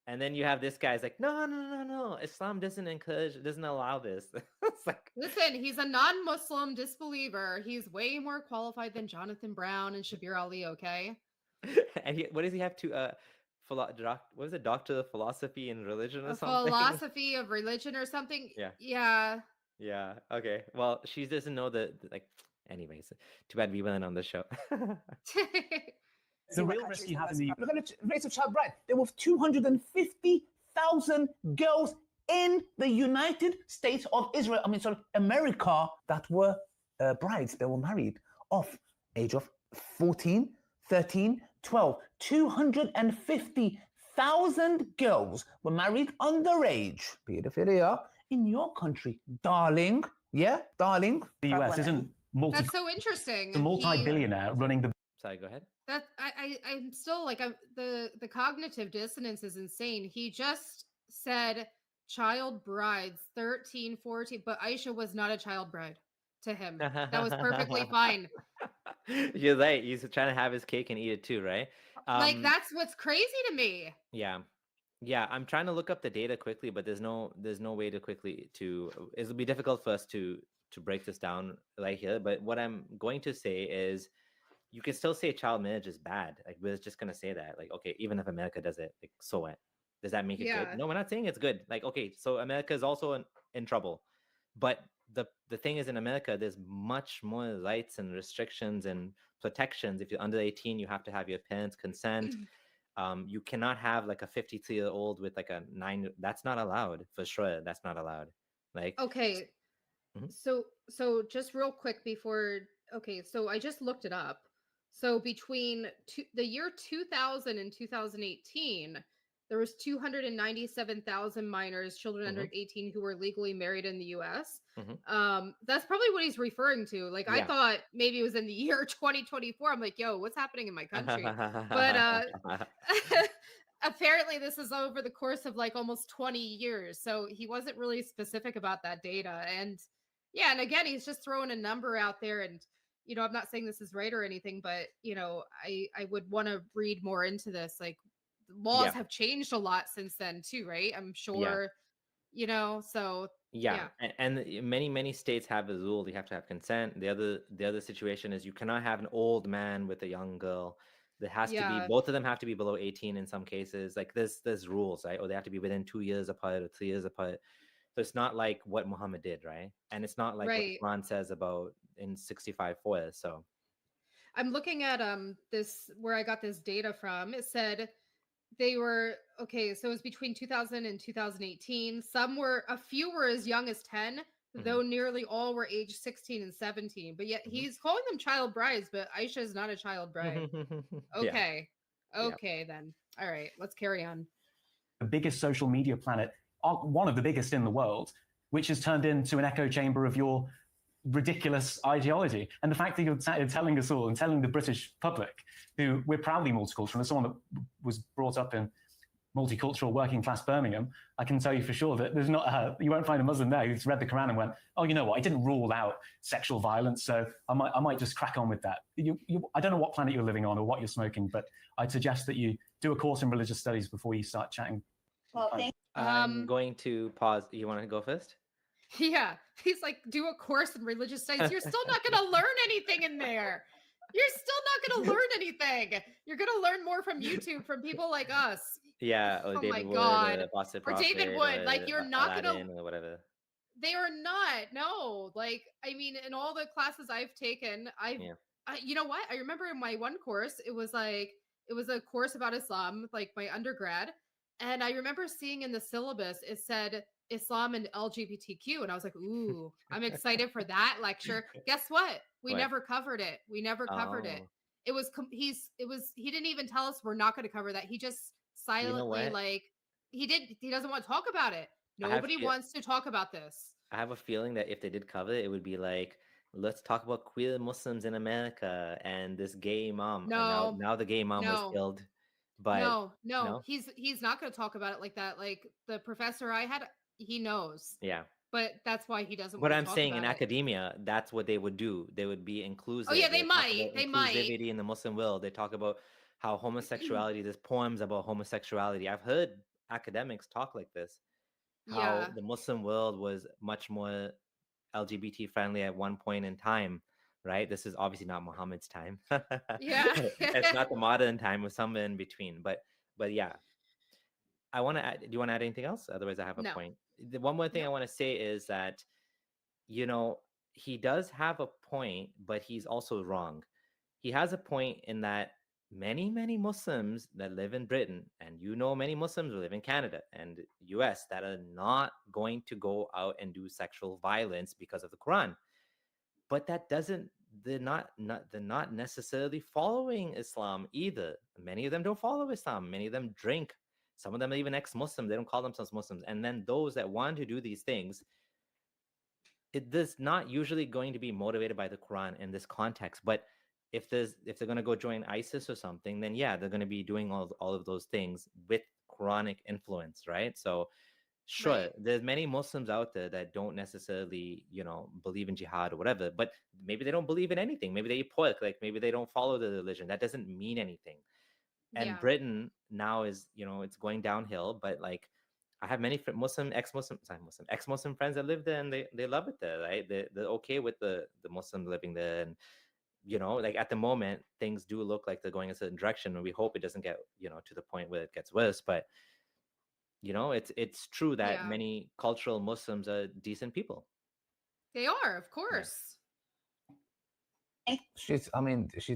And then you have this guy's like, no. Islam doesn't allow this. It's like, Listen, he's a non-Muslim disbeliever. He's way more qualified than Jonathan Brown and Shabir Ali. Okay. and what does he have to what was it, doctor of philosophy and religion or A something? philosophy of religion or something. Yeah. Yeah. Yeah. Okay. Well, she doesn't know like. Anyways, too bad we weren't on the show. The real risk you have in the Look at the rates of child bride. There were 250,000 girls in the United States of Israel, America, that were brides. They were married off age of 14, 13, 12. 250,000 girls were married underage. Pedophilia in your country, darling. Yeah, darling. The US isn't That's so interesting. the multi-billionaire running the. Sorry, go ahead. That I'm still like the cognitive dissonance is insane. He just said child brides 13, 14, but Aisha was not a child bride to him. That was perfectly fine. You're right. He's trying to have his cake and eat it too, right? Like that's what's crazy to me. Yeah. I'm trying to look up the data quickly, but there's no way to it'll be difficult for us to break this down right here. But what I'm going to say is you can still say child marriage is bad. Like, we're just going to say that. Like, okay, even if America does it, like, so what? Does that make it good? No, we're not saying it's good. Like, okay, so America is also in trouble. But the thing is, in America, there's much more rights and restrictions and protections. If you're under 18, you have to have your parents' consent. You cannot have like a 53-year-old with like a 9. That's not allowed, for sure. That's not allowed. Like, okay. So just real quick before, so I just looked it up. So between the year 2000 and 2018, there was 297,000 minors, children under 18, who were legally married in the U.S. That's probably what he's referring to. Like, I thought maybe it was in the year 2024. I'm like, yo, what's happening in my country? But apparently this is over the course of like almost 20 years. So he wasn't really specific about that data. And yeah, and again, he's just throwing a number out there. And I'm not saying this is right or anything, but I would want to read more into this. Like, laws have changed a lot since then too, right? I'm sure, so yeah. And many states have a rule you have to have consent. The other situation is you cannot have an old man with a young girl. There has to be, both of them have to be below 18 in some cases. Like, there's rules, right? Or they have to be within 2 years apart or 3 years apart. So it's not like what Muhammad did, right? And it's not like what Quran says about in 65 So I'm looking at this where I got this data from. It said they were so it was between 2000 and 2018. A few were as young as 10, though nearly all were age 16 and 17. But yet he's calling them child brides, but Aisha is not a child bride. Okay. Then. All right, let's carry on. The biggest social media planet, one of the biggest in the world, which has turned into an echo chamber of your ridiculous ideology. And the fact that you're telling us all and telling the British public, who we're proudly multicultural, as someone that was brought up in multicultural working class Birmingham, I can tell you for sure that there's not you won't find a Muslim there who's read the Quran and went, oh, you know what, I didn't rule out sexual violence, so I might just crack on with that. I don't know what planet you're living on or what you're smoking, but I'd suggest that you do a course in religious studies before you start chatting. Well, thank I'm Um, going to pause. You want to go first? yeah, he's like, do a course in religious studies. You're still not going to learn anything in there. You're still not going to learn anything. You're going to learn more from YouTube from people like us. Yeah, or Oh my David Wood, God. or Apostle Or David Prophet, Wood. Like, or you're not going to, Aladdin, or whatever. they are not. No. Like, I mean, in all the classes I've taken, Yeah. you know what? I remember in my one course, it was a course about Islam, like my undergrad. And I remember seeing in the syllabus, it said Islam and LGBTQ. And I was like, ooh, I'm excited for that lecture. Guess what? We What? never covered it. We never covered it. Oh, It was, he didn't even tell us we're not going to cover that. He just you know silently, what? like, he doesn't want to talk about it. I have Nobody feel wants to talk about this. I have a feeling that if they did cover it, it would be like, let's talk about queer Muslims in America and this gay mom. And No, now the gay mom was no. killed. But No, no, he's not going to talk about it like that. Like the professor I had, he knows, yeah. but that's why he doesn't What want to I'm talk saying in about it. academia, that's what they would do. They would be inclusive. Oh yeah, they They talk might. about They might. inclusivity in the Muslim world. They talk about how homosexuality, there's poems about homosexuality. I've heard academics talk like this, how Yeah. the Muslim world was much more LGBT friendly at one point in time, right? This is obviously not Muhammad's time. Yeah. It's not the modern time, it's somewhere in between. But yeah, I want to add. Do you want to add anything else? Otherwise, I have a No. point. The one more thing No. I want to say is that, you know, he does have a point, but he's also wrong. He has a point in that many Muslims that live in Britain, and you know many Muslims who live in Canada and US, that are not going to go out and do sexual violence because of the Quran. But that doesn't, they're not necessarily following Islam either. Many of them don't follow Islam. Many of them drink. Some of them are even ex-Muslim. They don't call themselves Muslims. And then those that want to do these things, it is not usually going to be motivated by the Quran in this context. But if they're going to go join ISIS or something, then yeah, they're going to be doing all of those things with Quranic influence, right? So sure, Right. there's many Muslims out there that don't necessarily, you know, believe in jihad or whatever, but maybe they don't believe in anything. Maybe they eat pork, like maybe they don't follow the religion. That doesn't mean anything. And Yeah. Britain now is, you know, it's going downhill, but like I have many ex-Muslim friends that live there, and they love it there, right? They're okay with the Muslims living there. And you know, like at the moment things do look like they're going a certain direction, and we hope it doesn't get, you know, to the point where it gets worse. But you know, it's true that Yeah. many cultural Muslims are decent people. They are, of course. She's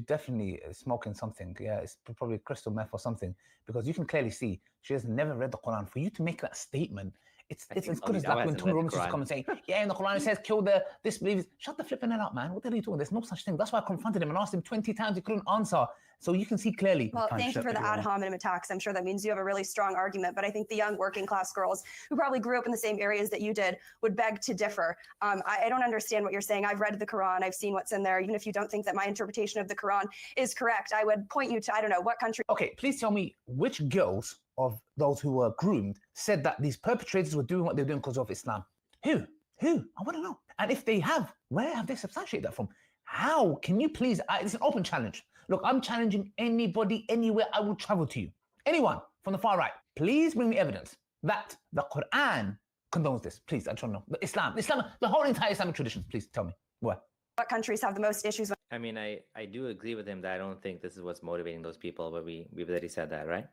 definitely smoking something. Yeah, it's probably crystal meth or something, because you can clearly see she has never read the Quran. For you to make that statement, it's I as think good as Abu Dhabi like when hasn't Tony read the Robbins used to Quran. come and say, yeah, in the Quran it says kill the disbelievers. Shut the flipping hell up, man. What the hell are you doing? There's no such thing. That's why I confronted him and asked him 20 times. He couldn't answer. So you can see clearly. Well, Kind of thank you shut for the ad everyone up. hominem attacks. I'm sure that means you have a really strong argument, but I think the young working class girls who probably grew up in the same areas that you did would beg to differ. I don't understand what you're saying. I've read the Quran. I've seen what's in there. Even if you don't think that my interpretation of the Quran is correct, I would point you to, I don't know, what country. Okay, please tell me which girls of those who were groomed said that these perpetrators were doing what they're doing because of Islam. Who? I want to know. And if they have, where have they substantiated that from? How? Can you please? It's an open challenge. Look, I'm challenging anybody, anywhere. I will travel to you. Anyone from the far right, please bring me evidence that the Quran condones this. Please, I don't know. Islam, the whole entire Islamic tradition. Please tell me where. What countries have the most issues I mean, I do agree with him that I don't think this is what's motivating those people, but we've already said that, right?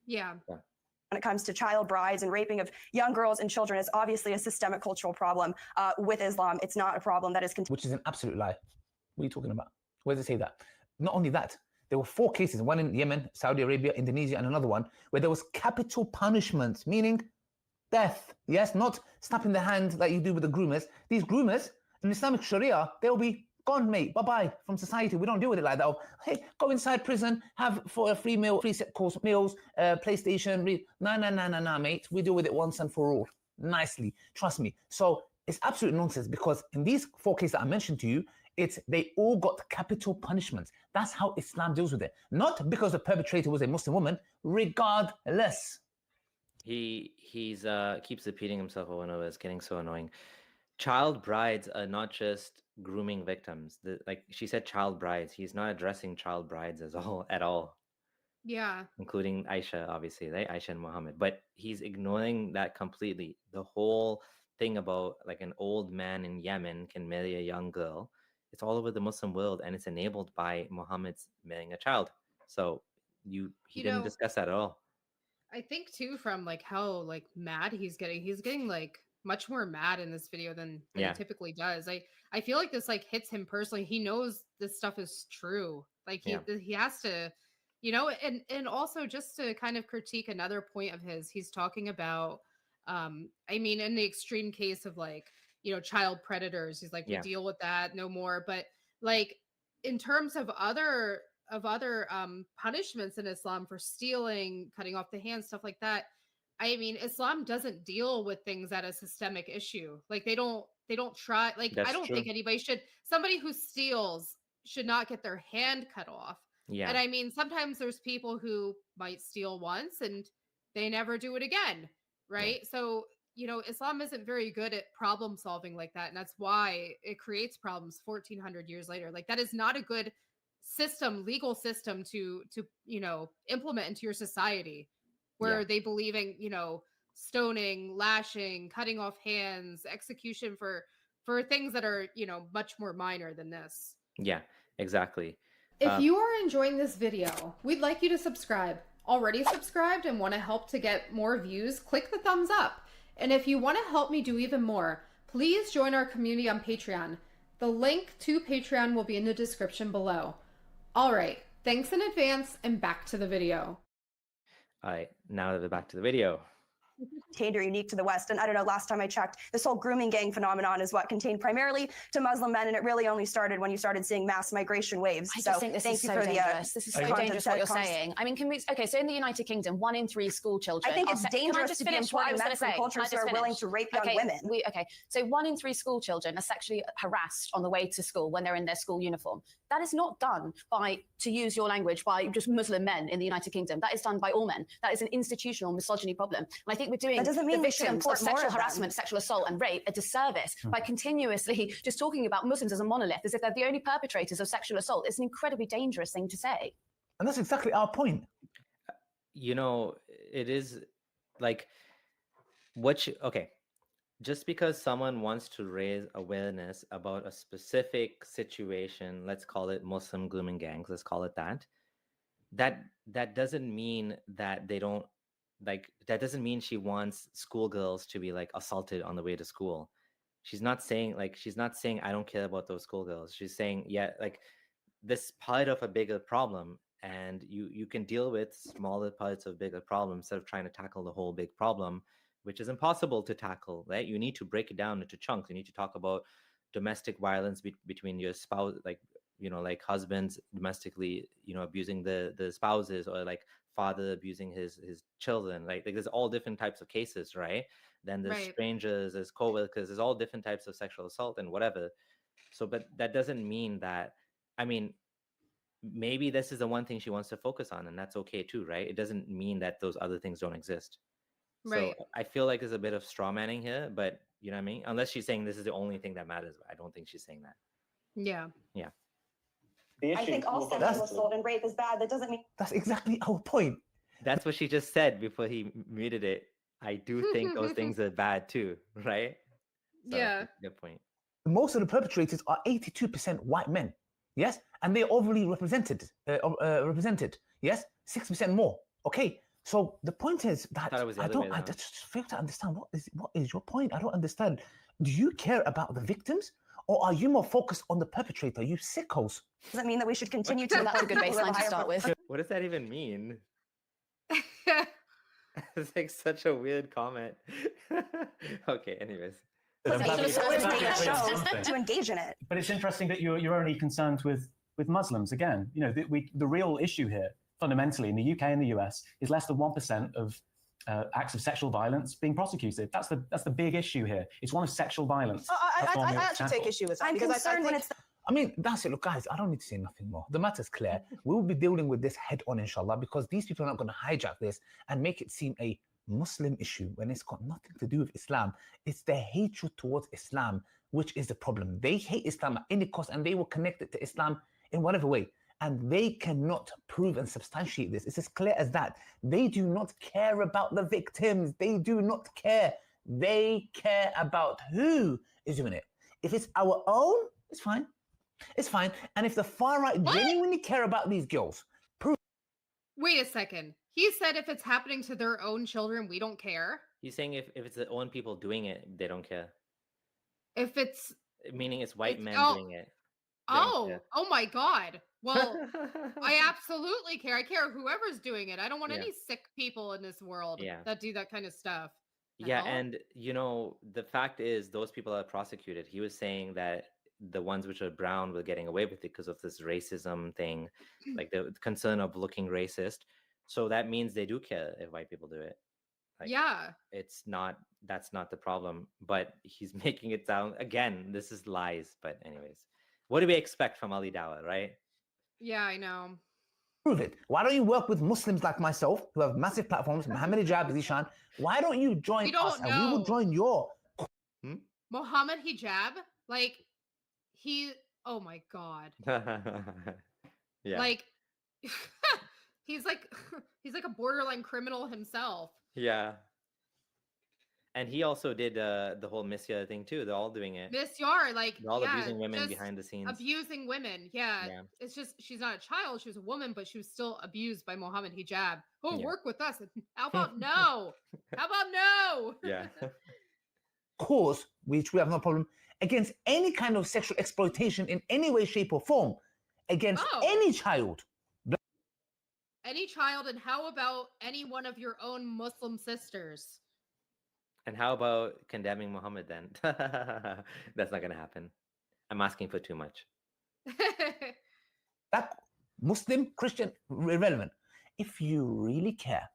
Yeah. when it comes to child brides and raping of young girls and children? Is obviously a systemic cultural problem with Islam. It's not a problem that is Which is an absolute lie. What are you talking about? Where does it say that? Not only that, there were 4 cases, one in Yemen, Saudi Arabia, Indonesia, and another one, where there was capital punishment, meaning death. Yes, not snapping the hand like you do with the groomers. These groomers, in Islamic Sharia, they'll be gone, mate. Bye-bye from society. We don't deal with it like that. Oh, hey, go inside prison, have for a free meal, free set course meals, PlayStation. Nah, mate. We deal with it once and for all. Nicely. Trust me. So it's absolute nonsense, because in these 4 cases that I mentioned to you, they all got capital punishments. That's how Islam deals with it. Not because the perpetrator was a Muslim woman, regardless. He's keeps repeating himself over and over. It's getting so annoying. Child brides are not just grooming victims. Like she said, child brides. He's not addressing child brides at all. Yeah. including Aisha, obviously, right? Aisha and Muhammad. But he's ignoring that completely. The whole thing about like an old man in Yemen can marry a young girl. It's all over the Muslim world, and it's enabled by Muhammad's marrying a child. So he You didn't know, discuss that at all. I think too from like how like mad he's getting like much more mad in this video than he Yeah, typically does. I feel like this like hits him personally. He knows this stuff is true. Like yeah, he has to, and also just to kind of critique another point of his, he's talking about I mean in the extreme case of like, child predators, he's like we yeah, deal with that no more, but like in terms of other punishments in Islam for stealing, cutting off the hands, stuff like that. I mean, Islam doesn't deal with things at a systemic issue. Like they don't try. Like I that's don't true. think somebody who steals should not get their hand cut off. Yeah, And I mean, sometimes there's people who might steal once and they never do it again, yeah, right? So Islam isn't very good at problem solving like that, and that's why it creates problems 1400 years later. Like that is not a good legal system to implement into your society, yeah, where they believe in stoning, lashing, cutting off hands, execution for things that are much more minor than this. yeah, exactly. If you are enjoying this video, we'd like you to subscribe. Already subscribed and want to help to get more views, click the thumbs up. And if you want to help me do even more, please join our community on Patreon. The link to Patreon will be in the description below. All right, thanks in advance, and back to the video. All right, now that we're back to the video. contained or unique to the West. And I don't know, last time I checked, this whole grooming gang phenomenon is what contained primarily to Muslim men. And it really only started when you started seeing mass migration waves. I So just think this thank is you so for dangerous. This is so content dangerous what you're that comes- saying. I mean, okay, so in the United Kingdom, 1 in 3 school children. I think are it's Can I dangerous just to be finish what I importing was men going to from say? Can I cultures just who are willing finish? to rape young Okay, women. so 1 in 3 school children are sexually harassed on the way to school when they're in their school uniform. That is not done by, to use your language, by just Muslim men in the United Kingdom. That is done by all men. That is an institutional misogyny problem. And I think we're doing That doesn't mean the we should victims import of more sexual of them. harassment, sexual assault and rape a disservice by continuously just talking about Muslims as a monolith, as if they're the only perpetrators of sexual assault. It's an incredibly dangerous thing to say. And that's exactly our point. You know, it is like okay, just because someone wants to raise awareness about a specific situation, let's call it Muslim grooming gangs, let's call it that doesn't mean that they don't, like, that doesn't mean she wants schoolgirls to be like assaulted on the way to school. She's not saying I don't care about those schoolgirls. She's saying, yeah, like, this part of a bigger problem, and you can deal with smaller parts of bigger problems instead of trying to tackle the whole big problem, which is impossible to tackle, right? You need to break it down into chunks. You need to talk about domestic violence between your spouse, like, like husbands domestically, abusing the spouses, or like father abusing his children, right? Like, there's all different types of cases, right? Then there's Right. strangers, there's co-workers, there's all different types of sexual assault and whatever. So, but that doesn't mean that, I mean, maybe this is the one thing she wants to focus on, and that's okay too, right? It doesn't mean that those other things don't exist. Right. So I feel like there's a bit of straw manning here, but you know what I mean? Unless she's saying this is the only thing that matters. I don't think she's saying that. Yeah. Yeah. I think all sexual assault and rape is bad. That doesn't mean That's exactly our point. That's what she just said before he muted it. I do think those things are bad too, right? So, Yeah. good point. Most of the perpetrators are 82% white men. Yes, and they're overly represented. Yes, 6% more. Okay, so the point is that thought it was the I other way don't. I around. just fail to understand what is your point. I don't understand. Do you care about the victims, or are you more focused on the perpetrator? You sickos. doesn't mean that we should continue to. Well, that's a good import people with baseline to higher start with. What does that even mean? It's like such a weird comment. Okay, anyways. I'm glad we- So it's glad making we a cleared show something. to engage in it. But it's interesting that you're only concerned with Muslims. Again, the real issue here, fundamentally, in the UK and the US, is less than 1% of acts of sexual violence being prosecuted. That's the big issue here. It's one of sexual violence. That's one I we have to actually take tackle. issue with that. I'm because concerned when think- it's I mean, that's it. Look, guys, I don't need to say nothing more. The matter's clear. We will be dealing with this head on, inshallah, because these people are not going to hijack this and make it seem a Muslim issue when it's got nothing to do with Islam. It's their hatred towards Islam, which is the problem. They hate Islam at any cost, and they will connect it to Islam in whatever way. and they cannot prove and substantiate this. It's as clear as that. They do not care about the victims. They do not care. They care about who is doing it. If it's our own, it's fine. It's fine. And if the far right genuinely care about these girls, Wait a second. He said if it's happening to their own children, we don't care. He's saying if it's the own people doing it, they don't care. If it's Meaning it's white It's- men oh, doing it. They don't care. oh my God. Well, I absolutely care. I care whoever's doing it. I don't want Yeah. any sick people in this world Yeah. that do that kind of stuff. The Yeah, hell? and the fact is those people are prosecuted. He was saying that the ones which are brown were getting away with it because of this racism thing, like the concern of looking racist. So that means they do care if white people do it. Like, yeah. that's not the problem. But he's making it sound, again, this is lies. But anyways, what do we expect from Ali Dawah, right? Yeah, I know. prove it. Why don't you work with Muslims like myself who have massive platforms, Mohammed Hijab, Zishan? Why don't you join We don't us and we will know. join your Mohammed Hijab, like oh my God. Yeah. Like he's like a borderline criminal himself. Yeah. And he also did the whole Misya thing too. They're all doing it. Miss Yar, like They're all yeah, abusing women just behind the scenes. abusing women. Yeah. Yeah. It's just she's not a child, she was a woman, but she was still abused by Mohammed Hijab. Oh, Yeah. work with us. How about no? How about no? Yeah. cause, which we have no problem, against any kind of sexual exploitation in any way, shape, or form against Oh. any child. Any child, and how about any one of your own Muslim sisters? And how about condemning Muhammad then? That's not going to happen. I'm asking for too much. That Muslim, Christian, irrelevant. If you really care.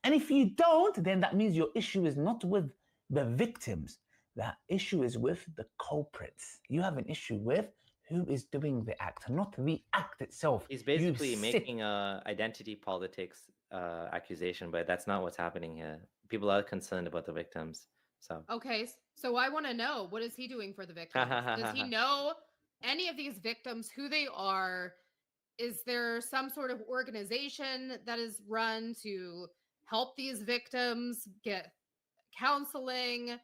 And if you don't, then that means your issue is not with the victims. That issue is with the culprits. You have an issue with who is doing the act, not the act itself. He's You basically sick- making a identity politics accusation, but that's not what's happening here. People are concerned about the victims. So Okay, so I want to know, what is he doing for the victims? Does he know any of these victims, who they are? Is there some sort of organization that is run to help these victims get counseling?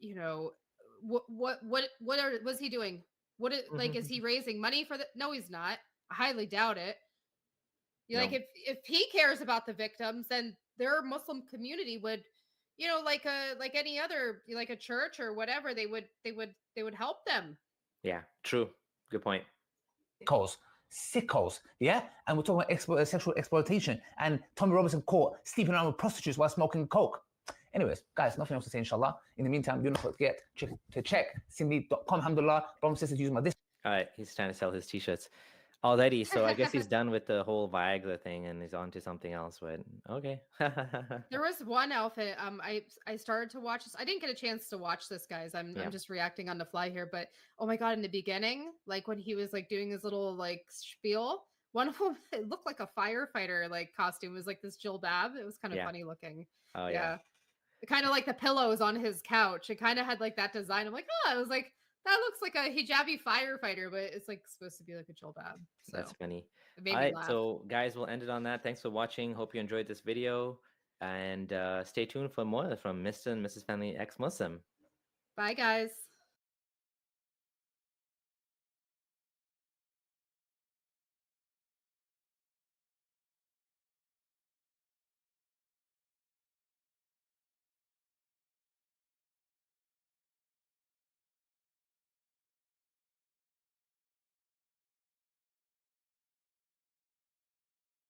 You know, was he doing? Like, is he raising money for the? No, he's not. I highly doubt it. Like, No. if he cares about the victims, then their Muslim community would, you know, like any other, like a church or whatever, they would help them. yeah, true. Good point. sickos, yeah? And we're talking about sexual exploitation and Tommy Robinson caught sleeping around with prostitutes while smoking coke. Anyways, guys, nothing else to say, inshallah. In the meantime, do not forget to check Simbi.com, alhamdulillah. Brothers and sisters using my this. All right, he's trying to sell his t-shirts. Alrighty, so I guess he's done with the whole Viagra thing and he's on to something else, but okay. There was one outfit. I started to watch this. I didn't get a chance to watch this, guys. I'm just reacting on the fly here. But oh my God, in the beginning, like when he was like doing his little like spiel, one of them, it looked like a firefighter like costume. It was like this jilbab. It was kind of Yeah. funny looking. Oh yeah. Kind of like the pillows on his couch. It kind of had like that design. I'm like, oh, I was like, that looks like a hijabi firefighter, but it's like supposed to be like a jilbab. So That's funny. it made All me right, laugh. so guys, we'll end it on that. Thanks for watching. Hope you enjoyed this video, and stay tuned for more from Mr. and Mrs. Family X Muslim. Bye, guys.